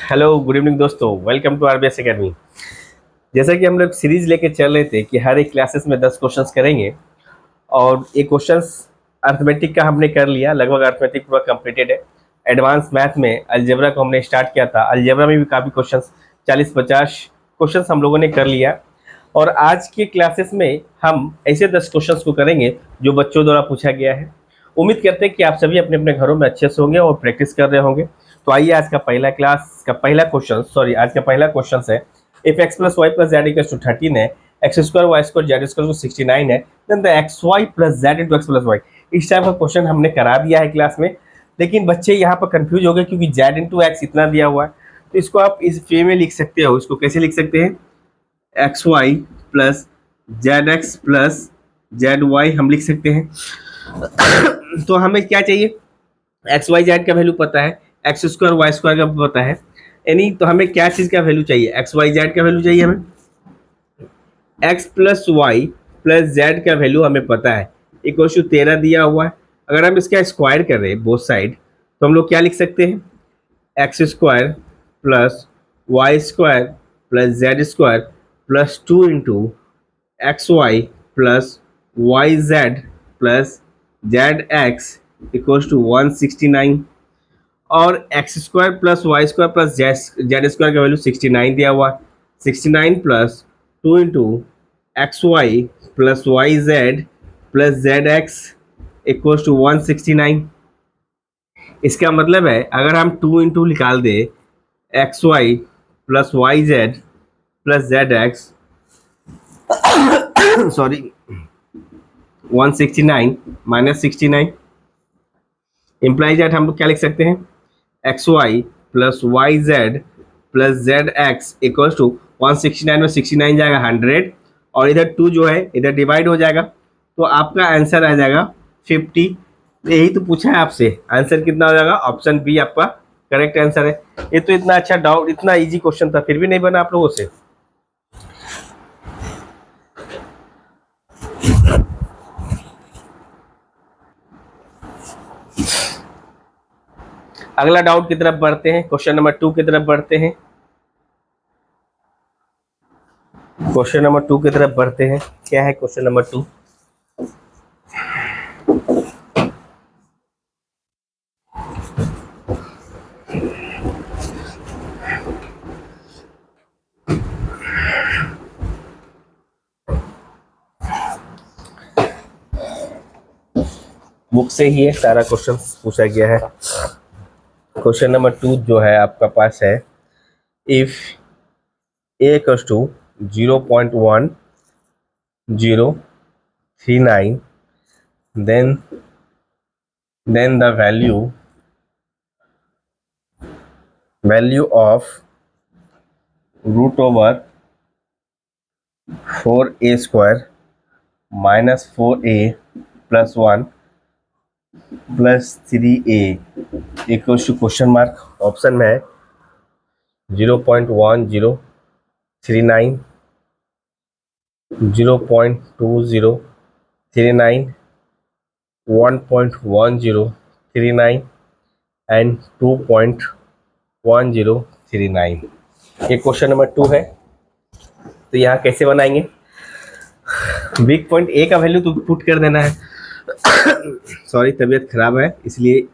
Hello good evening दोस्तों, welcome to RBS academy. जैसा कि हम लोग सीरीज लेके चल रहे थे कि हर एक क्लासेस में 10 क्वेश्चंस करेंगे और ये क्वेश्चंस अर्थमेटिक का हमने कर लिया, लगभग अर्थमेटिक पूरा कंप्लीटेड है। एडवांस मैथ में अलजेब्रा को हमने स्टार्ट किया था, अलजेब्रा में भी काफ़ी क्वेश्चंस 40-50 क्वेश्चंस हम लोगों ने कर लिया। और आज के क्लासेस में हम ऐसे 10 क्वेश्चंस को करेंगे जो बच्चों द्वारा पूछा गया है। उम्मीद करते हैं कि आप सभी अपने अपने घरों में अच्छे से होंगे और प्रैक्टिस कर रहे होंगे। तो आइए आज का पहला क्वेश्चन है, if x plus y plus z equals to 13 है, x square y square z square to 69 है, then the x y plus z into x plus y. इस टाइप का क्वेश्चन हमने करा दिया है क्लास में, लेकिन बच्चे यहाँ पर कंफ्यूज हो गए क्योंकि जेड इंटू एक्स इतना दिया हुआ है। तो इसको आप इस वे में लिख सकते हो। इसको कैसे लिख सकते हैं? X y plus z x plus z y हम लिख सकते हैं। तो हमें क्या चाहिए? एक्स वाई जेड का वैल्यू पता है, एक्स स्क्वायर वाई स्क्वायर का पता है, यानी तो हमें क्या चीज़ का वैल्यू चाहिए? एक्स वाई जेड का वैल्यू चाहिए हमें। X plus y plus z का वैल्यू हमें पता है, इक्वल टू 13 दिया हुआ है। अगर हम इसका स्क्वायर कर रहे हैं बोथ साइड, तो हम लोग क्या लिख सकते हैं? X square plus y square plus z square plus 2 into x y plus y z plus z x equals to 169। और x square plus y square plus z square का वैल्यू 69 दिया हुआ है। 69 plus 2 into x y plus y z plus z x equals to 169। इसका मतलब है अगर हम 2 इंटू निकाल दे x y plus y z plus z x sorry 169 minus 69 implies that हम लोग क्या लिख सकते हैं? X y plus y z plus z x equals to 169 में 69 जाएगा 100, और इधर 2 जो है इधर डिवाइड हो जाएगा, तो आपका आंसर आ जाएगा 50। यही तो पूछा है आपसे, आंसर कितना हो जाएगा? ऑप्शन बी आपका करेक्ट आंसर है। ये तो इतना अच्छा डाउट, इतना इजी क्वेश्चन था, फिर भी नहीं बना आप लोगों से। अगला डाउट की तरफ बढ़ते हैं, क्वेश्चन नंबर 2 की तरफ बढ़ते हैं। क्वेश्चन नंबर 2 की तरफ बढ़ते हैं। क्या है क्वेश्चन नंबर 2? बुक से ही है, सारा क्वेश्चन पूछा गया है। क्वेश्चन नंबर 2 जो है आपका पास है, if a equals to 0.1039, then the value of root over 4a square minus 4a plus 1 plus 3a equals to question mark. Option में है 0.1039, 0.2039, 1.1039 एंड 2.1039। ये क्वेश्चन नंबर 2 है। तो यहाँ कैसे बनाएंगे? वीक पॉइंट ए का वैल्यू तो पुट कर देना है। सॉरी, तबीयत खराब है इसलिए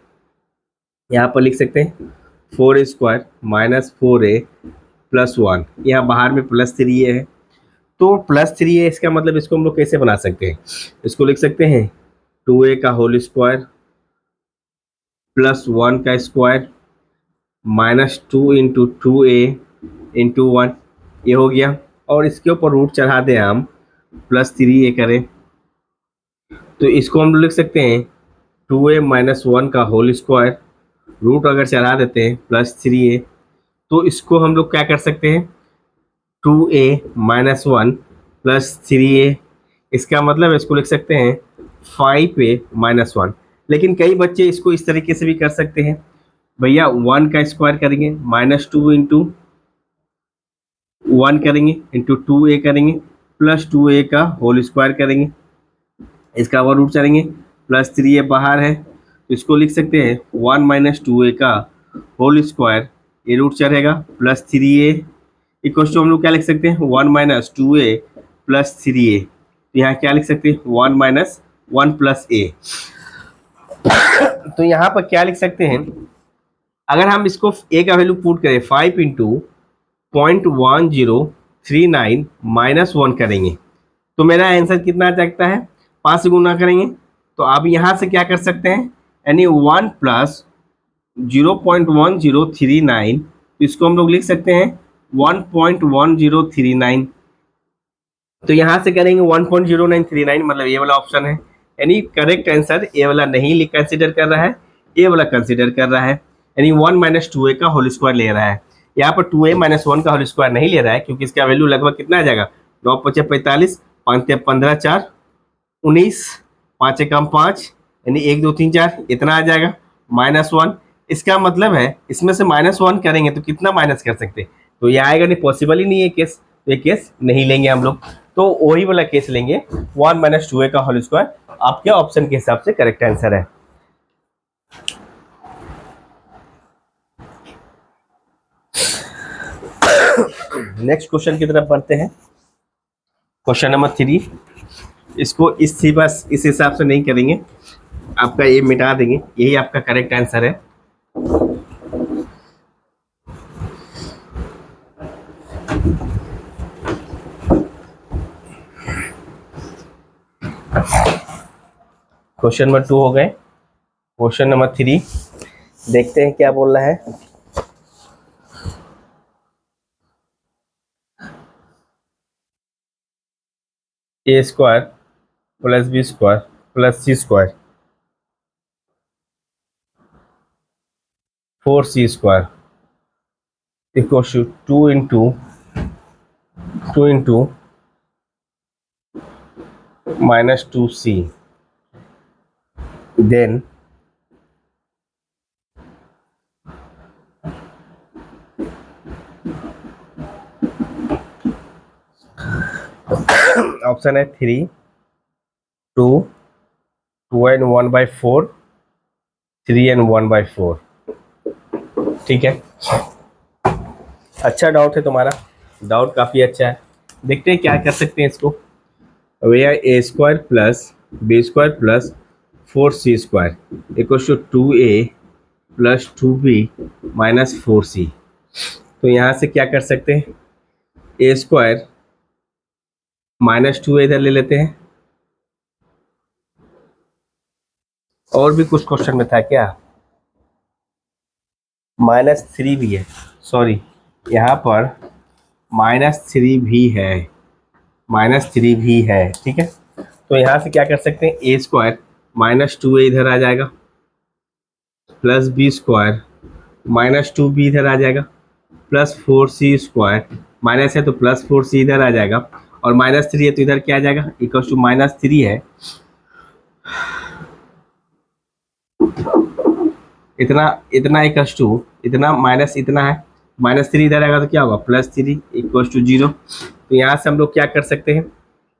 यहाँ पर लिख सकते हैं 4 स्क्वायर माइनस 4a प्लस 1, यहाँ बाहर में प्लस 3a है, तो प्लस 3a, इसका मतलब इसको हम लोग कैसे बना सकते हैं? इसको लिख सकते हैं 2a का होल स्क्वायर प्लस 1 का square minus 2 into 2a into 1, ये हो गया। और इसके ऊपर रूट चढ़ा दें हम, प्लस 3a करें, तो इसको हम लिख सकते हैं 2a माइनस 1 का होल स्क्वायर, रूट अगर चढ़ा देते हैं प्लस 3a, तो इसको हम लोग क्या कर सकते हैं? 2a माइनस 1 प्लस 3a, इसका मतलब इसको लिख सकते हैं 5a माइनस 1। लेकिन कई बच्चे इसको इस तरीके से भी कर सकते हैं, भैया 1 का स्क्वायर करेंगे माइनस 2 इंटू 1 करेंगे इंटू 2a करेंगे प्लस 2a का होल स्क्वायर करेंगे, इसका ओवर रूट चलेंगे, प्लस 3a बाहर है, तो इसको लिख सकते हैं 1 माइनस 2a का होल स्क्वायर ये रूट चढ़ेगा प्लस 3a इक्वल टू हम लोग क्या लिख सकते हैं 1 माइनस 2a प्लस 3a। तो यहाँ क्या लिख सकते हैं 1 माइनस 1 प्लस a। तो यहाँ पर क्या लिख सकते हैं, अगर हम इसको a का वैल्यू पुट करें 5 इंटू 0.1039 माइनस 1 करेंगे तो मेरा आंसर कितना आ सकता है, 5 से गुना करेंगे। तो आप यहाँ से क्या कर सकते हैं, यानी 1 प्लस 0.1039, तो इसको हम लोग लिख सकते हैं 1.1039। तो यहाँ से करेंगे 1.0939, मतलब ये वाला ऑप्शन है, यानी करेक्ट आंसर ए वाला नहीं कंसिडर कर रहा है, ए वाला कंसिडर कर रहा है, यानी 1 माइनस 2a का होल स्क्वायर ले रहा है। यहाँ पर 2a माइनस 1 का होल स्क्वायर नहीं ले रहा है क्योंकि इसका वैल्यू लगभग कितना आ जाएगा, 9 पचे 45, 5 15 4 19, 5 कम 5, यानी 1 2 3 4 इतना आ जाएगा -1। इसका मतलब है इसमें से -1 करेंगे तो कितना माइनस कर सकते हैं, तो ये आएगा नहीं, पॉसिबल ही नहीं है केस, तो ये केस नहीं लेंगे हम लोग, तो वही वाला केस लेंगे 1 माइनस 2a का होल स्क्वायर। आपके ऑप्शन के हिसाब से करेक्ट आंसर है। नेक्स्ट क्वेश्चन की तरफ बढ़ते हैं। क्वेश्चन नंबर 3, इसको बस इस हिसाब से नहीं करेंगे, आपका ये मिटा देंगे, यही आपका करेक्ट आंसर है। क्वेश्चन नंबर 2 हो गए। क्वेश्चन नंबर 3 देखते हैं क्या बोल रहा है। A square plus B square plus C square 4c square equal to 2 into minus 2c, then option है 3 2 2 and 1/4 3 and 1/4। ठीक है, अच्छा डाउट है तुम्हारा, डाउट काफ़ी अच्छा है। देखते हैं क्या कर सकते हैं इसको। भैया a square plus B square plus 4c square equal to 2a plus 2b minus 4c। तो यहाँ से क्या कर सकते हैं, ए स्क्वायर -2 इधर ले लेते हैं, और भी कुछ क्वेश्चन में था क्या, -3 भी है, सॉरी यहाँ पर -3 भी है, -3 भी है। ठीक है, तो यहाँ से क्या कर सकते हैं, ए स्क्वायर -2a इधर आ जाएगा प्लस बी स्क्वायर -2b इधर आ जाएगा प्लस 4c स्क्वायर, माइनस है तो प्लस 4c इधर आ जाएगा, और -3 है तो इधर क्या आ जाएगा, इक्वल टू -3 है, इतना इतना इक्वल टू इतना माइनस इतना है, -3 इधर आएगा तो क्या होगा +3 इक्वल टू 0। तो यहाँ से हम लोग क्या कर सकते हैं,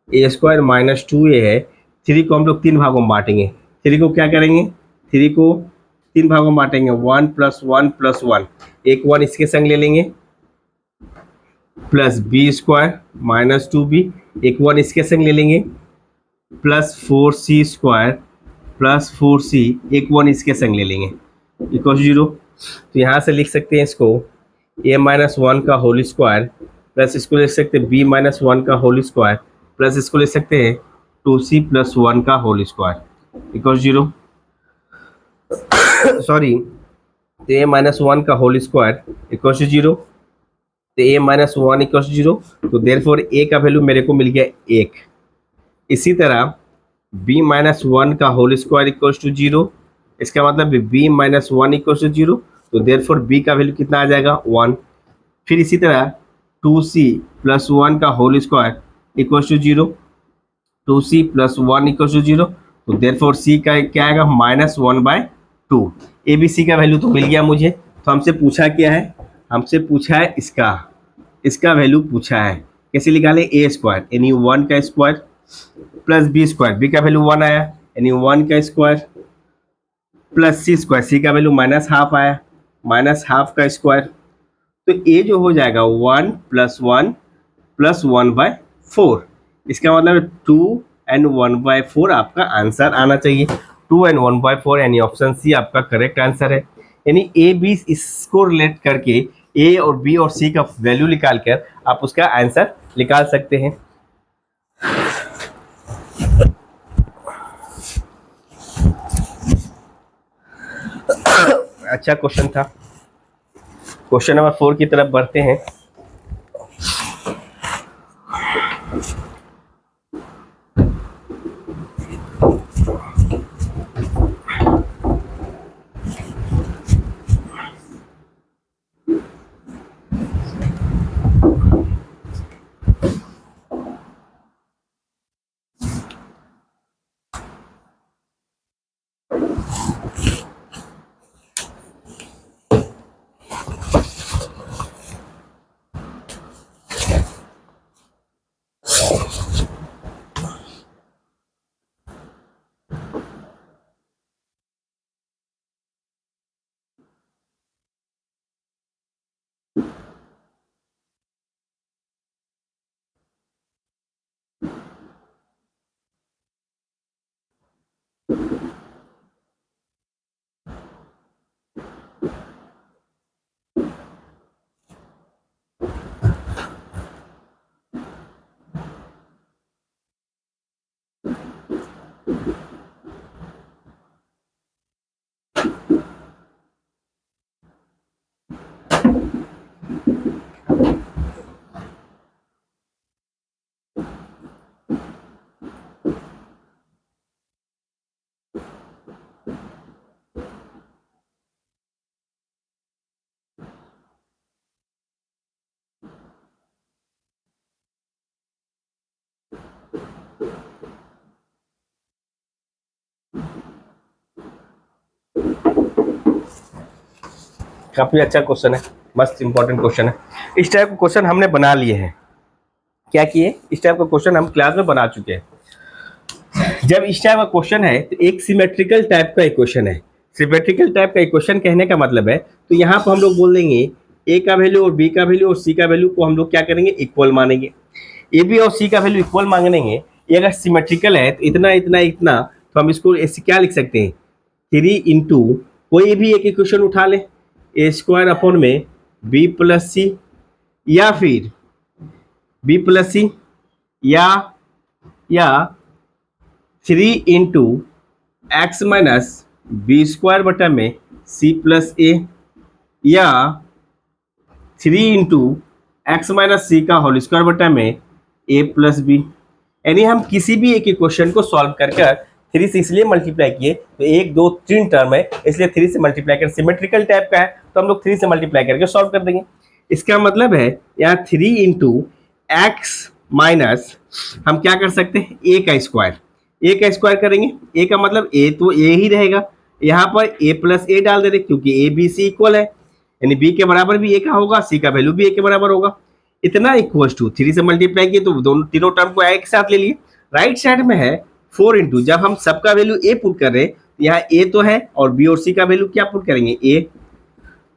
ए स्क्वायर -2a है, 3 को हम लोग 3 भागों में बांटेंगे, 3 को क्या करेंगे, 3 को 3 भागों में बांटेंगे, 1 + 1 + 1, एक 1 इसके संग ले लेंगे, प्लस बी स्क्वायर -2b, एक 1 इसके संग ले लेंगे, plus 4c square plus 4c, एक 1 इसके संग ले लेंगे, इक्वल 0। तो यहाँ से लिख सकते हैं इसको a-1 का होल स्क्वायर प्लस इसको लिख सकते हैं b-1 का होल स्क्वायर प्लस इसको लिख सकते हैं 2c + 1 का होल स्क्वायर इक्वल 0। सॉरी, तो a-1 का होल स्क्वायर इक्वल 0, तो a-1 इक्वल 0, तो देयरफॉर a का वैल्यू मेरे को मिल गया 1। इसी तरह b-1 का होल स्क्वायर इक्वल टू 0, इसका मतलब b-1 इक्वल टू 0, तो देयरफॉर b का वैल्यू कितना आ जाएगा 1। फिर इसी तरह 2c + 1 का whole square equal to 0, 2c + 1 equal to 0, तो देयरफॉर c का क्या आएगा -1/2। ए बी सी का वैल्यू तो मिल गया मुझे। तो हमसे पूछा क्या है, हमसे पूछा है इसका वैल्यू पूछा है, कैसे निकालें, ए स्क्वायर यानी 1 का square plus B square, B का वैल्यू 1 आया यानी 1 का स्क्वायर प्लस सी स्क्वायर, सी का वैल्यू -½ आया, -½ का स्क्वायर तो ए जो हो जाएगा 1+1+1/4। इसका मतलब 2 and 1/4 आपका आंसर आना चाहिए। 2 and 1/4 यानी ऑप्शन सी आपका करेक्ट आंसर है। यानी ए बी इसको रिलेट करके ए और बी और सी का वैल्यू निकाल कर आप उसका आंसर निकाल सकते हैं। अच्छा क्वेश्चन था। क्वेश्चन नंबर 4 की तरफ बढ़ते हैं। काफी अच्छा क्वेश्चन है, मस्त इंपॉर्टेंट क्वेश्चन है। इस टाइप का क्वेश्चन हमने बना लिए हैं। क्या किए? इस टाइप का क्वेश्चन हम क्लास में बना चुके हैं। जब इस टाइप का क्वेश्चन है तो एक सिमेट्रिकल टाइप का इक्वेशन है। सिमेट्रिकल टाइप का इक्वेशन कहने का मतलब है, तो यहाँ पर हम लोग बोल देंगे ए का वैल्यू और बी का वैल्यू और सी का वैल्यू को हम लोग क्या करेंगे, इक्वल मानेंगे। ए बी और सी का वैल्यू इक्वल मांगेंगे। ये अगर सिमेट्रिकल है तो इतना इतना इतना, तो हम इसको ऐसे क्या लिख सकते हैं, 3 × कोई भी एक इक्वेशन उठा ले, a² में b+c या फिर b+c या 3 × x - b² बटा में c+a या 3 × x - c का होल स्क्वायर बटा में a+b। यानी हम किसी भी एक इक्वेशन को सॉल्व कर 3 से इसलिए मल्टीप्लाई किए, तो 1 2 3 टर्म है, इसलिए 3 से मल्टीप्लाई कर, सिमेट्रिकल टाइप का है तो हम लोग 3 से मल्टीप्लाई करके सॉल्व कर देंगे। इसका मतलब है यहाँ 3 × x माइनस हम क्या कर सकते हैं, a का स्क्वायर करेंगे। a का मतलब a तो a ही रहेगा, यहाँ पर a+a डाल दे रहे क्योंकि a b c इक्वल है, यानी b के बराबर भी a का होगा, c का वैल्यू भी a के बराबर होगा। इतना इक्वल टू 3 से मल्टीप्लाई किए तो दोनों तीनों टर्म को एक साथ ले लिए। राइट साइड में है 4 × जब हम सबका वैल्यू a पुट कर रहे हैं, यहाँ a तो है और b और c का वैल्यू क्या पुट करेंगे, a।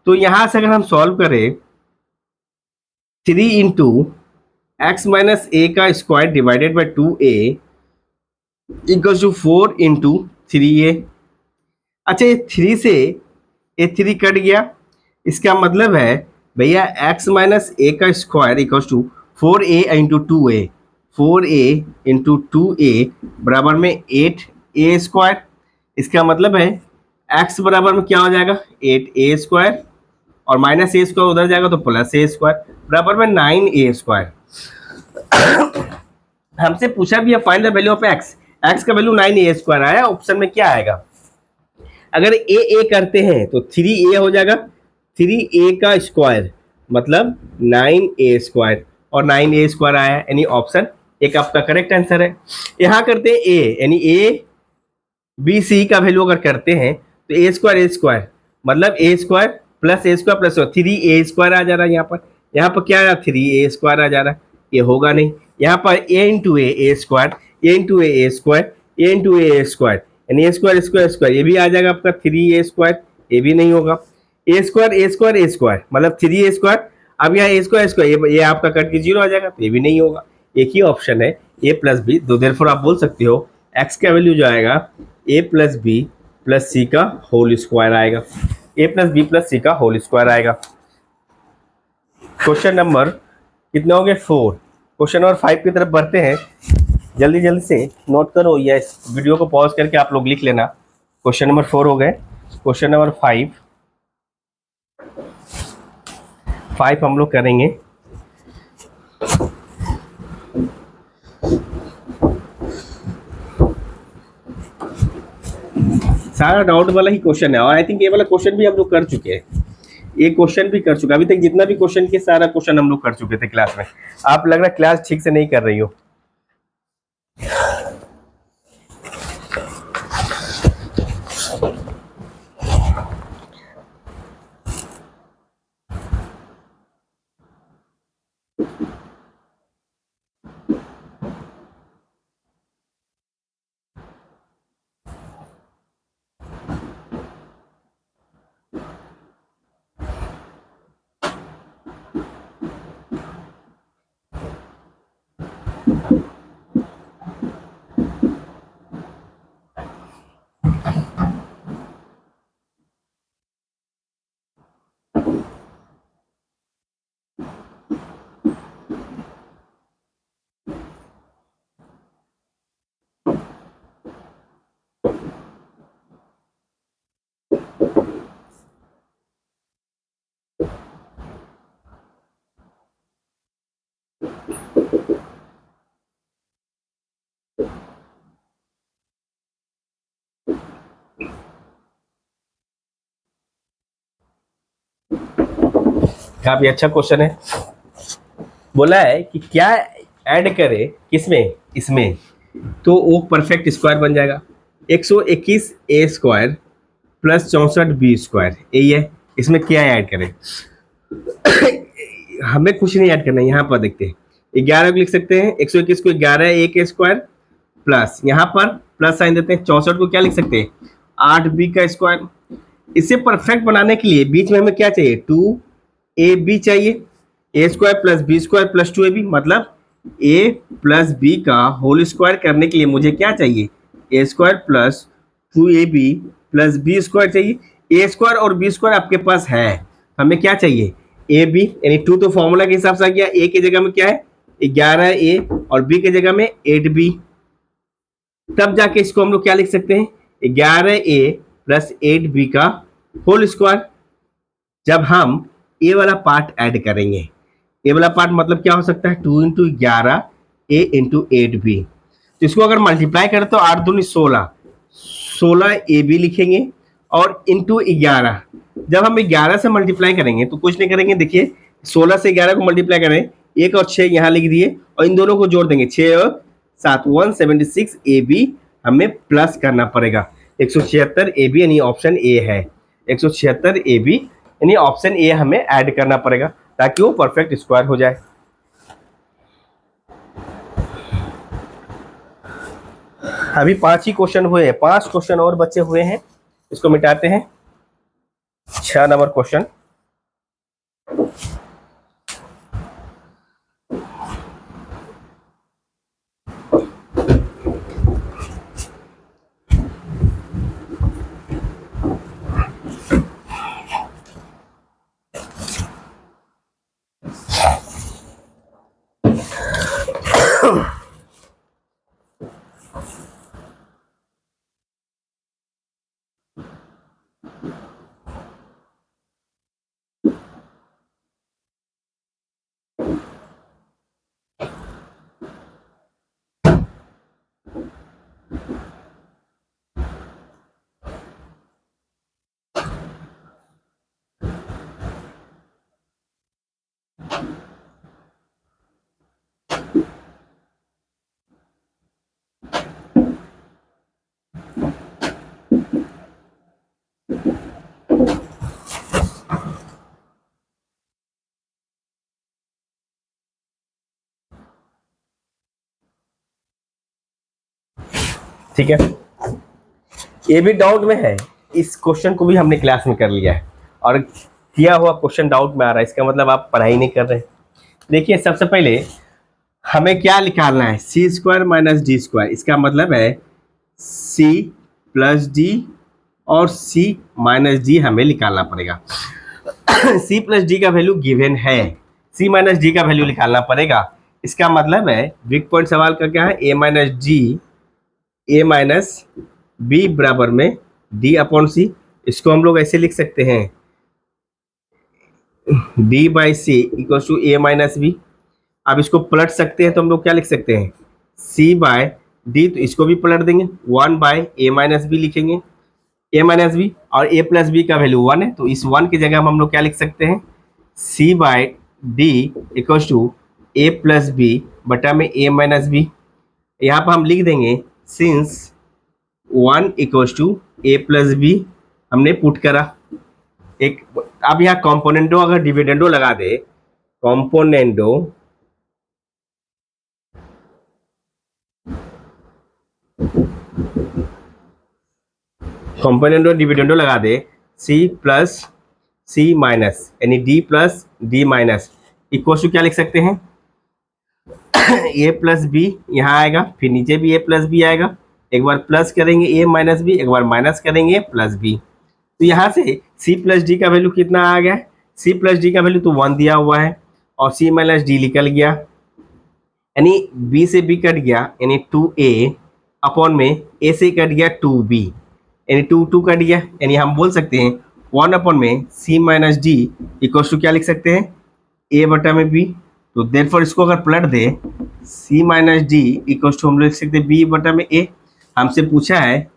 तो यहाँ से अगर हम सॉल्व करें 3 × x - a का square divided by 2a equal to 4 × 3a। अच्छा, ये 3 से ये 3 कट गया, इसका मतलब है भैया x - a का square equal to 4a × 2a, 4a × 2a बराबर में 8a²। इसका मतलब है x बराबर में क्या हो जाएगा, 8a² और -a² उधर जाएगा तो +a² बराबर में 9a²। हमसे पूछा भी है find the value of x का वैल्यू 9a² आया, ऑप्शन में क्या आएगा। अगर a करते हैं तो 3a हो जाएगा, 3a का स्क्वायर मतलब 9a² और 9a² आया, यानी ऑप्शन एक आपका करेक्ट आंसर है। यहाँ करते हैं a, यानी a b c का वैल्यू अगर करते हैं तो a² मतलब a² plus a² plus 3a² आ जा रहा है। यहाँ पर क्या आ रहा है, 3a² आ जा रहा है, ये होगा नहीं। यहाँ पर a × a² यानी a² ये भी आ जाएगा आपका 3a², ये भी नहीं होगा। a² मतलब 3a² अब यहाँ ए स्क्वायर ये आपका कट के 0 आ जाएगा, तो ये भी नहीं होगा। एक ही ऑप्शन है ए प्लस बी, तो देयरफॉर आप बोल सकते हो एक्स का वैल्यू जो आएगा ए प्लस बी प्लस सी का होल स्क्वायर आएगा, ए प्लस बी प्लस सी का होल स्क्वायर आएगा। क्वेश्चन नंबर कितने हो गए 4। क्वेश्चन नंबर 5 की तरफ बढ़ते हैं। जल्दी जल्दी से नोट करो या इस वीडियो को पॉज करके आप लोग लिख लेना। क्वेश्चन नंबर 4 हो गए। क्वेश्चन नंबर 5 हम लोग करेंगे। सारा डाउट वाला ही क्वेश्चन है, और आई थिंक ये वाला क्वेश्चन भी हम लोग कर चुके हैं। ये क्वेश्चन भी कर चुका, अभी तक जितना भी क्वेश्चन के सारा क्वेश्चन हम लोग कर चुके थे क्लास में। आप लग रहा है क्लास ठीक से नहीं कर रही हो। काफी अच्छा क्वेश्चन है। बोला है कि क्या ऐड करें किसमें, इसमें, तो वो परफेक्ट स्क्वायर बन जाएगा। 121 ए स्क्वायर प्लस 64 बी स्क्वायर, यही है। इसमें क्या ऐड करें? हमें कुछ नहीं ऐड करना है। यहाँ पर देखते हैं 11 को लिख सकते हैं, 121 को 11 ए के स्क्वायर प्लस यहाँ पर प्लस साइन देते हैं, 64 को क्या लिख सकते हैं 8 बी का स्क्वायर। इसे परफेक्ट बनाने के लिए बीच में हमें क्या चाहिए 2 ए बी चाहिए। A square plus B square plus 2 a b, मतलब ए प्लस बी का होल स्क्वायर करने के लिए मुझे क्या चाहिए a square plus 2 a b plus B square चाहिए। ए स्क्वायर और बी स्क्वायर आपके पास है, हमें क्या चाहिए ए बी, यानी 2 तो फॉर्मूला के हिसाब से आ गया। ए की जगह में क्या है 11 ए और बी की जगह में 8 बी। तब जाके इसको हम लोग क्या लिख सकते हैं 11 ए प्लस 8 बी का होल स्क्वायर। जब हम ए वाला पार्ट ऐड करेंगे, ए वाला पार्ट मतलब क्या हो सकता है 2 इंटू 11 ए इंटू 8 बी। तो इसको अगर मल्टीप्लाई करें तो 8 दूनी 16, 16 ए बी लिखेंगे और इंटू 11। जब हम 11 से मल्टीप्लाई करेंगे तो कुछ नहीं करेंगे, देखिए 16 से 11 को मल्टीप्लाई करें, 1 और 6 यहाँ लिख दिए और इन दोनों को जोड़ देंगे 6 और 7 176 ए बी हमें प्लस करना पड़ेगा। 176 ए बी यानी ऑप्शन ए है, 176 ए बी यानी ऑप्शन ए हमें ऐड करना पड़ेगा ताकि वो परफेक्ट स्क्वायर हो जाए। अभी 5 ही क्वेश्चन हुए हैं, 5 क्वेश्चन और बचे हुए हैं, इसको मिटाते हैं। 6 नंबर क्वेश्चन। ठीक है, ये भी डाउट में है, इस क्वेश्चन को भी हमने क्लास में कर लिया है और दिया हुआ क्वेश्चन डाउट में आ रहा है, इसका मतलब आप पढ़ाई नहीं कर रहे। देखिए सबसे पहले हमें क्या निकालना है, c square minus d square, इसका मतलब है सी प्लस डी और सी माइनस डी हमें निकालना पड़ेगा। सी प्लस डी का वैल्यू गिवन है, सी माइनस डी का वैल्यू निकालना पड़ेगा। इसका मतलब है वीक पॉइंट सवाल का क्या है, ए माइनस जी, ए माइनस बी बराबर में डी अपॉन सी। इसको हम लोग ऐसे लिख सकते हैं, d by c equal to a minus b. अब इसको पलट सकते हैं तो हम लोग क्या लिख सकते हैं, सी बाय डी, तो इसको भी पलट देंगे, one by a minus b लिखेंगे, ए माइनस बी और ए प्लस बी का वैल्यू वन है, तो इस वन की जगह हम लोग क्या लिख सकते हैं, c by d equal to a plus b बटा में ए माइनस बी। यहाँ पर हम लिख देंगे since one equal to a plus b, हमने पुट करा एक। अब यहाँ कॉम्पोनेंटो अगर डिविडेंडो लगा दे, कॉम्पोनेंडो कंपोनेंट और डिविडेंडो लगा दे, सी प्लस सी माइनस यानी d plus d minus equal to क्या लिख सकते हैं, ए प्लस बी यहाँ आएगा, फिर नीचे भी ए प्लस बी आएगा, एक बार प्लस करेंगे ए माइनस बी, एक बार माइनस करेंगे प्लस बी। तो यहाँ से सी प्लस डी का वैल्यू कितना आ गया, सी प्लस डी का वैल्यू तो वन दिया हुआ है और सी माइनस डी निकल गया, यानी बी से बी कट गया, यानी टू ए अपॉन में ए से कट गया टू बी, यानी टू टू कट गया, यानी हम बोल सकते हैं वन अपॉन में सी माइनस डी इक्वल टू क्या लिख सकते हैं, ए बटा में बी। तो देयरफॉर इसको अगर पलट दे, सी माइनस डी इक्वल टू हम लोग लिख सकते हैं बी बटा में ए। हमसे पूछा है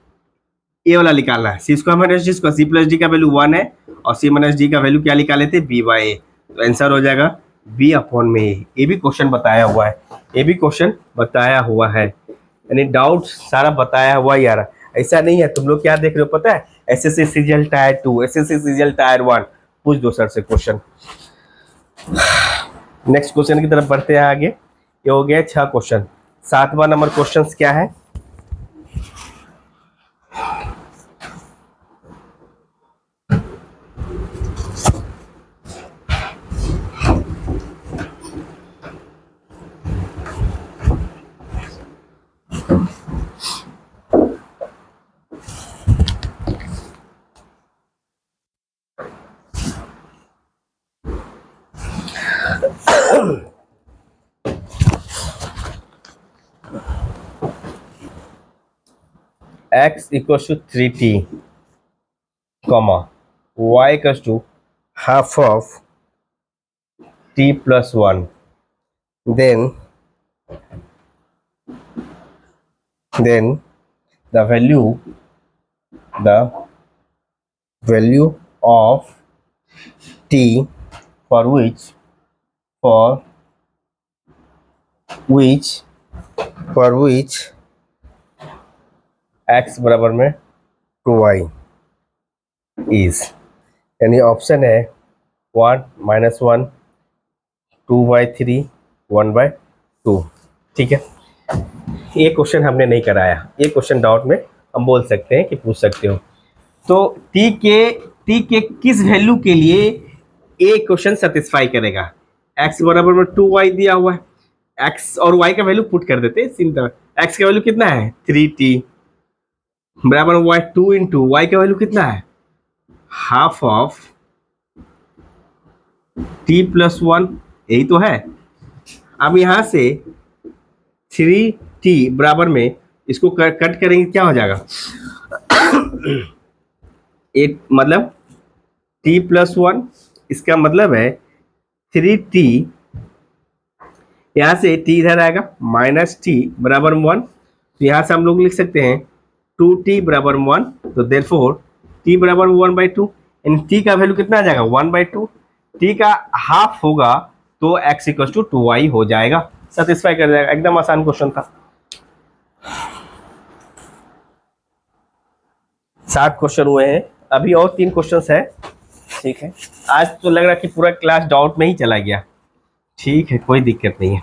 ए वाला निकालना है, c square minus d square, c plus d का वैल्यू वन है और सी माइनस डी का वैल्यू क्या निकाले थे, बी बाई ए। तो आंसर हो जाएगा बी अपॉन में ए। ये भी क्वेश्चन बताया हुआ है, ये भी क्वेश्चन बताया हुआ है, यानी डाउट सारा बताया हुआ ही आ रहा है। ऐसा नहीं है तुम लोग क्या देख रहे हो पता है, SSC CGL tyre 2, SSC CGL tyre 1, पूछ दो सर से क्वेश्चन। नेक्स्ट क्वेश्चन की तरफ बढ़ते हैं आगे। ये हो गया 6 क्वेश्चन। 7वां नंबर क्वेश्चन क्या है, x equals to 3t, comma y equals to half of t plus 1, then the value of t for which x बराबर में 2y इज, यानी ऑप्शन है 1 माइनस 1, 2/3, 1/2। ठीक है, ये क्वेश्चन हमने नहीं कराया, ये क्वेश्चन डाउट में हम बोल सकते हैं कि पूछ सकते हो। तो t के किस वैल्यू के लिए ये क्वेश्चन सेटिस्फाई करेगा, x बराबर में 2y दिया हुआ है, x और y का वैल्यू पुट कर देते हैं सिंपल। x का वैल्यू कितना है 3t बराबर y 2 इंटू y का वैल्यू कितना है हाफ ऑफ t प्लस 1, यही तो है। अब यहां से 3t बराबर में इसको कट करेंगे क्या हो जाएगा, एक मतलब t प्लस 1, इसका मतलब है 3t, यहाँ से t इधर आएगा माइनस t बराबर 1, तो यहाँ से हम लोग लिख सकते हैं 2t बराबर 1, तो देयरफॉर t बराबर 1/2, यानी t का वैल्यू कितना आ जाएगा 1/2, t का हाफ होगा तो x इक्वल टू 2y हो जाएगा, सेटिस्फाई कर जाएगा। एकदम आसान क्वेश्चन था। 7 क्वेश्चन हुए हैं, अभी और 3 क्वेश्चन है। ठीक है, आज तो लग रहा है कि पूरा क्लास डाउट में ही चला गया। ठीक है, कोई दिक्कत नहीं है।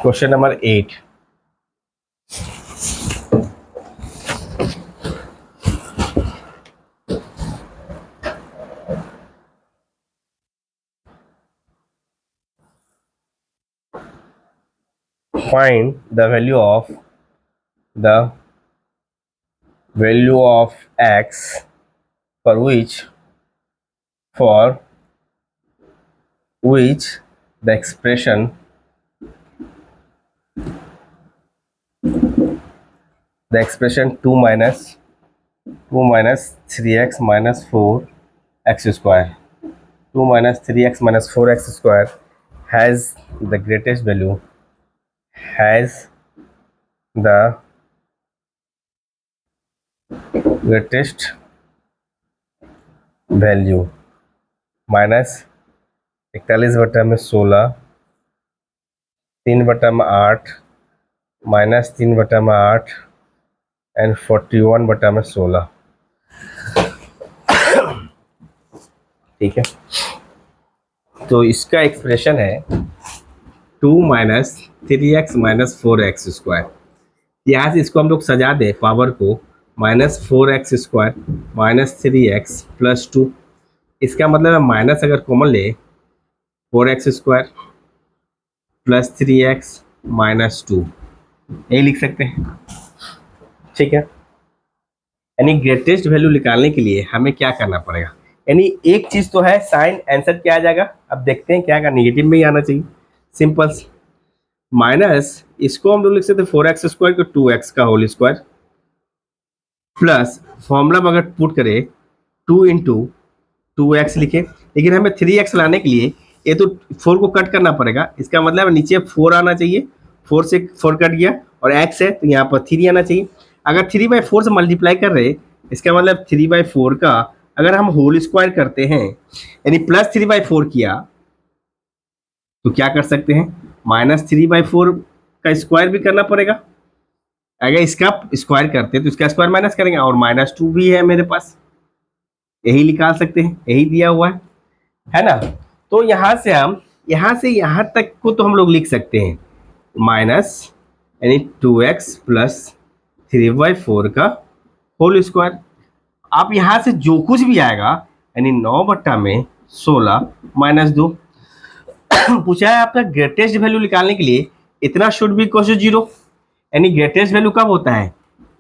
Question number 8, find the value of x for which the expression 2 minus 3x minus 4x square 2 minus 3x minus 4x square has the has the greatest value minus 41/16, 3/8, -3/8 and 41/16। ठीक है, तो इसका एक्सप्रेशन है 2 minus 3x minus 4x square. यहाँ से इसको हम लोग सजा दें पावर को, -4x स्क्वायर -3x प्लस 2। इसका मतलब है माइनस अगर कॉमन ले 4x square plus 3x minus 2, यही लिख सकते हैं। ठीक है, यानी ग्रेटेस्ट वैल्यू निकालने के लिए हमें क्या करना पड़ेगा, यानी एक चीज तो है साइन, आंसर क्या आ जाएगा, अब देखते हैं क्या का निगेटिव में ही आना चाहिए, सिंपल। माइनस इसको हम लोग लिख सकते 4x स्क्वायर को 2x का होल स्क्वायर प्लस फॉर्मूला अगर पुट करें 2 इंटू 2x लिखे, लेकिन हमें 3x लाने के लिए ये तो 4 को कट करना पड़ेगा, इसका मतलब नीचे 4 आना चाहिए, 4 से 4 कट गया और x है तो यहाँ पर 3 आना चाहिए। अगर 3/4 से मल्टीप्लाई कर रहे, इसका मतलब 3/4 का अगर हम होल स्क्वायर करते हैं यानी प्लस 3/4 किया तो क्या कर सकते हैं, -3/4 का स्क्वायर भी करना पड़ेगा। अगर इसका स्क्वायर करते हैं तो इसका स्क्वायर माइनस करेंगे और -2 भी है मेरे पास, यही निकाल सकते हैं, यही दिया हुआ है ना। तो यहाँ से हम यहाँ से यहाँ तक को तो हम लोग लिख सकते हैं माइनस यानी 2x प्लस 3/4 का होल स्क्वायर। आप यहाँ से जो कुछ भी आएगा यानी 9/16 -2 पूछा है आपका ग्रेटेस्ट वैल्यू निकालने के लिए इतना शुड बी इक्वल टू 0, यानी ग्रेटेस्ट वैल्यू कब होता है,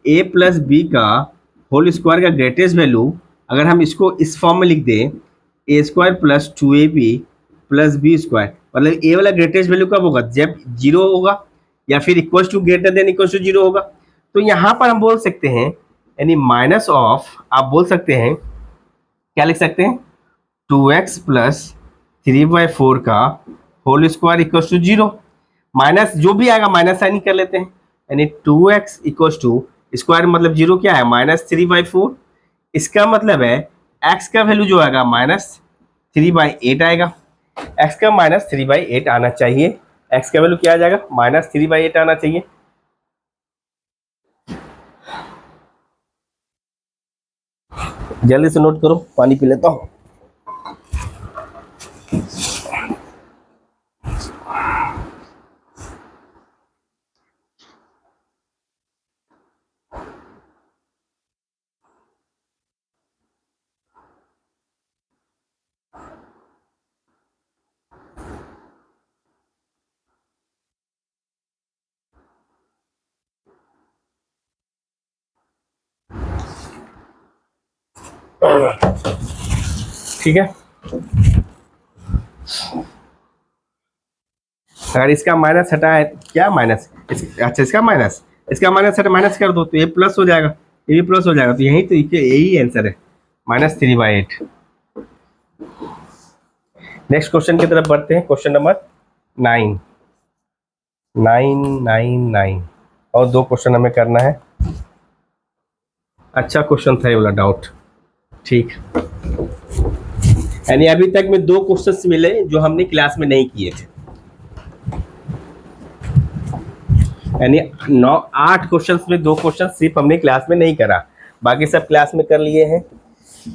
a प्लस बी का होल स्क्वायर का ग्रेटेस्ट वैल्यू अगर हम इसको इस फॉर्म में लिख दें a स्क्वायर प्लस 2ab प्लस बी स्क्वायर, मतलब a वाला ग्रेटेस्ट वैल्यू कब होगा, जब 0 होगा या फिर equal to greater than equal to 0 होगा। तो यहाँ पर हम बोल सकते हैं यानी माइनस ऑफ, आप बोल सकते हैं क्या लिख सकते हैं 2x प्लस 3/4 का whole square equal to 0, minus जो भी आएगा माइनस साइन कर लेते हैं, यानी 2x इक्वल टू स्क्वायर मतलब 0 क्या है -3/4, इसका मतलब है x का वैल्यू जो आएगा -3/8 आएगा, x का -3/8 आना चाहिए, x का वैल्यू क्या आ जाएगा -3/8 आना चाहिए। जल्दी से नोट करो, पानी पी लेता हूँ। ठीक है, अगर इसका माइनस हटा है, क्या माइनस अच्छा इसका माइनस हटा माइनस कर दो तो ये प्लस हो जाएगा, ये भी प्लस हो जाएगा, तो यही तो यही आंसर है -3/8। नेक्स्ट क्वेश्चन की तरफ बढ़ते हैं, क्वेश्चन नंबर 9 और 2 क्वेश्चन हमें करना है। अच्छा क्वेश्चन था ये वाला, डाउट ठीक, यानी अभी तक में 2 क्वेश्चंस मिले जो हमने क्लास में नहीं किए थे, यानी 8 क्वेश्चंस में 2 क्वेश्चन सिर्फ हमने क्लास में नहीं करा, बाकी सब क्लास में कर लिए हैं।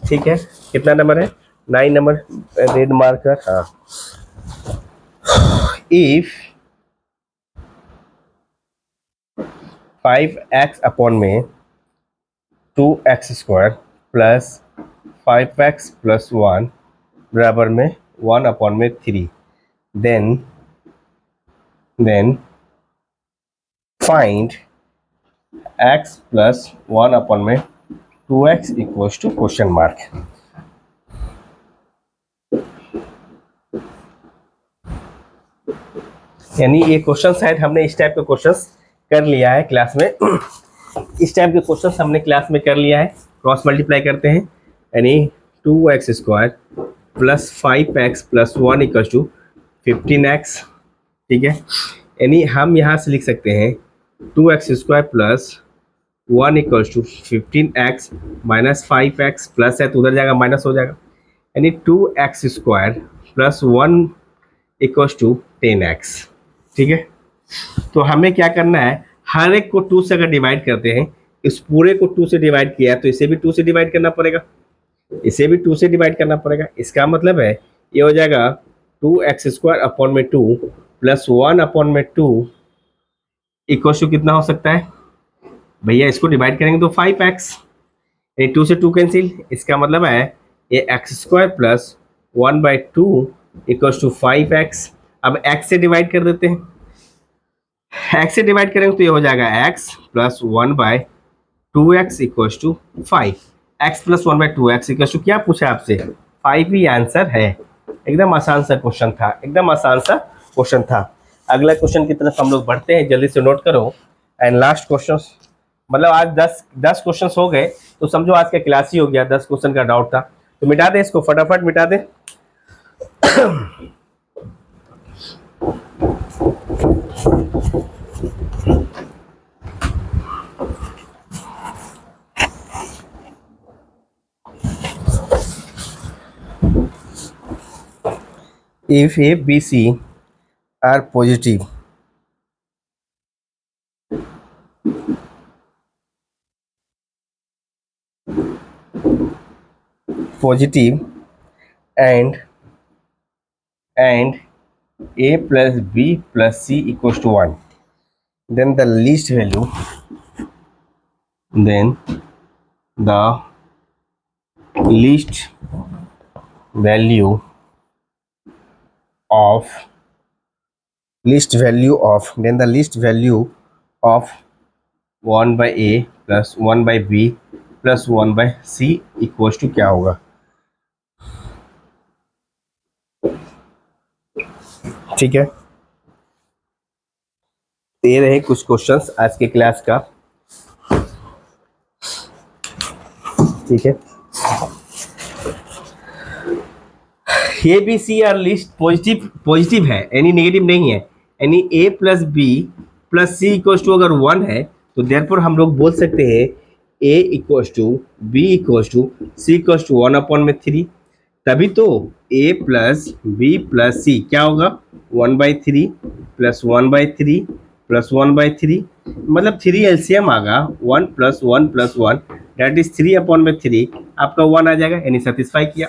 ठीक है, कितना नंबर है 9 नंबर, रेड मार्कर। हाँ, इफ 5x अपॉन में 2x² प्लस 5x प्लस 1 बराबर में 1 अपॉन में 3। Then find x plus 1 upon में 2x equals to question mark. यानी ये क्वेश्चन शायद हमने इस टाइप के क्वेश्चंस कर लिया है क्लास में। इस टाइप के क्वेश्चंस हमने क्लास में कर लिया है। क्रॉस मल्टीप्लाई करते हैं, यानी 2x² plus 5x plus 1 equals to 15x। ठीक है, यानी हम यहाँ से लिख सकते हैं 2x² plus 1 equals to 15x minus 5x plus है तो उधर जाएगा माइनस हो जाएगा, यानी 2x² plus 1 equals to 10x। ठीक है, तो हमें क्या करना है, हर एक को 2 से अगर डिवाइड करते हैं, इस पूरे को 2 से डिवाइड किया है तो इसे भी 2 से डिवाइड करना पड़ेगा, इसे भी 2 से डिवाइड करना पड़ेगा। इसका मतलब है ये हो जाएगा 2x² अपॉन में 2 प्लस 1 अपॉन में 2 इक्वल्स टू कितना हो सकता है भैया, इसको डिवाइड करेंगे तो 5x, ये 2 से 2 कैंसिल। इसका मतलब है ये x² plus 1/2 equals to 5x। अब x से डिवाइड कर देते हैं, x से डिवाइड करेंगे तो ये हो जाएगा x plus 1/2x equals to 5। x plus 1/2x equals to क्या पूछा आपसे, 5 ही आंसर है। एकदम आसान सा क्वेश्चन था, एकदम आसान सा क्वेश्चन था। अगला क्वेश्चन की तरफ हम लोग बढ़ते हैं, जल्दी से नोट करो। एंड लास्ट क्वेश्चन, मतलब आज 10 क्वेश्चन हो गए तो समझो आज का क्लास ही हो गया। 10 क्वेश्चन का डाउट था तो मिटा दे इसको, फटाफट मिटा दे। If A, B, C are positive, and A plus B plus C equals to 1, then the least value of 1 by A plus 1 by B plus 1 by C equals to क्या होगा। ठीक है, ये रहे कुछ क्वेश्चंस आज के क्लास का। ठीक है, a b c are least positive है, यानी नेगेटिव नहीं है। यानी a plus b plus c equals to अगर 1 है तो देयरफॉर हम लोग बोल सकते हैं a equals to b equals to c equals to 1 upon में 3। तभी तो a plus b plus c क्या होगा, 1/3 प्लस 1/3 प्लस 1/3, मतलब 3 एलसीएम आगा 1 plus 1 plus 1 that is 3 upon में 3, आपका 1 आ जाएगा, यानी सेटिस्फाई किया।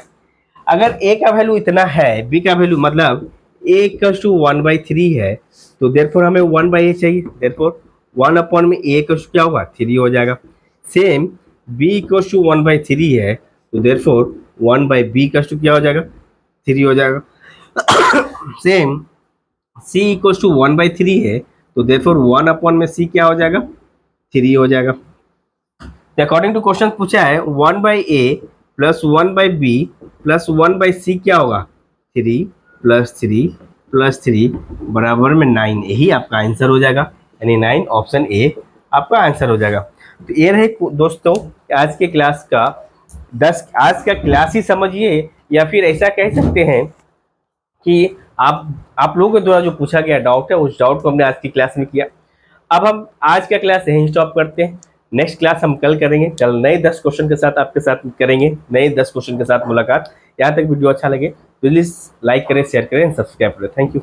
अगर ए का वैल्यू इतना है, बी का वैल्यू मतलब ए इक्वल्स टू 1/3 है तो देयरफॉर हमें 1/a चाहिए, देयरफॉर 1 अपॉन में ए इक्वल्स टू क्या होगा, 3 हो जाएगा। सेम बी इक्वल्स टू 1/3 है तो देयरफॉर 1/b इक्वल्स टू क्या हो जाएगा, 3 हो जाएगा। सेम c इक्वल्स टू 1/3 है तो देयरफॉर 1 अपॉन में c क्या हो जाएगा, 3 हो जाएगा। तो अकॉर्डिंग टू क्वेश्चन पूछा है 1/a plus 1/b plus 1/c क्या होगा, 3 प्लस 3 प्लस 3 बराबर में 9, यही आपका आंसर हो जाएगा, यानी 9 ऑप्शन ए आपका आंसर हो जाएगा। तो ये रहे दोस्तों आज के क्लास का 10, आज का क्लास ही समझिए, या फिर ऐसा कह सकते हैं कि आप लोगों के द्वारा जो पूछा गया डाउट है उस डाउट को हमने आज की क्लास में किया। अब हम आज का क्लास यहीं स्टॉप करते हैं, नेक्स्ट क्लास हम कल करेंगे। कल नए 10 क्वेश्चन के साथ आपके साथ करेंगे, नए 10 क्वेश्चन के साथ मुलाकात। यहाँ तक वीडियो अच्छा लगे प्लीज़ लाइक करें, शेयर करें, सब्सक्राइब करें। Thank you.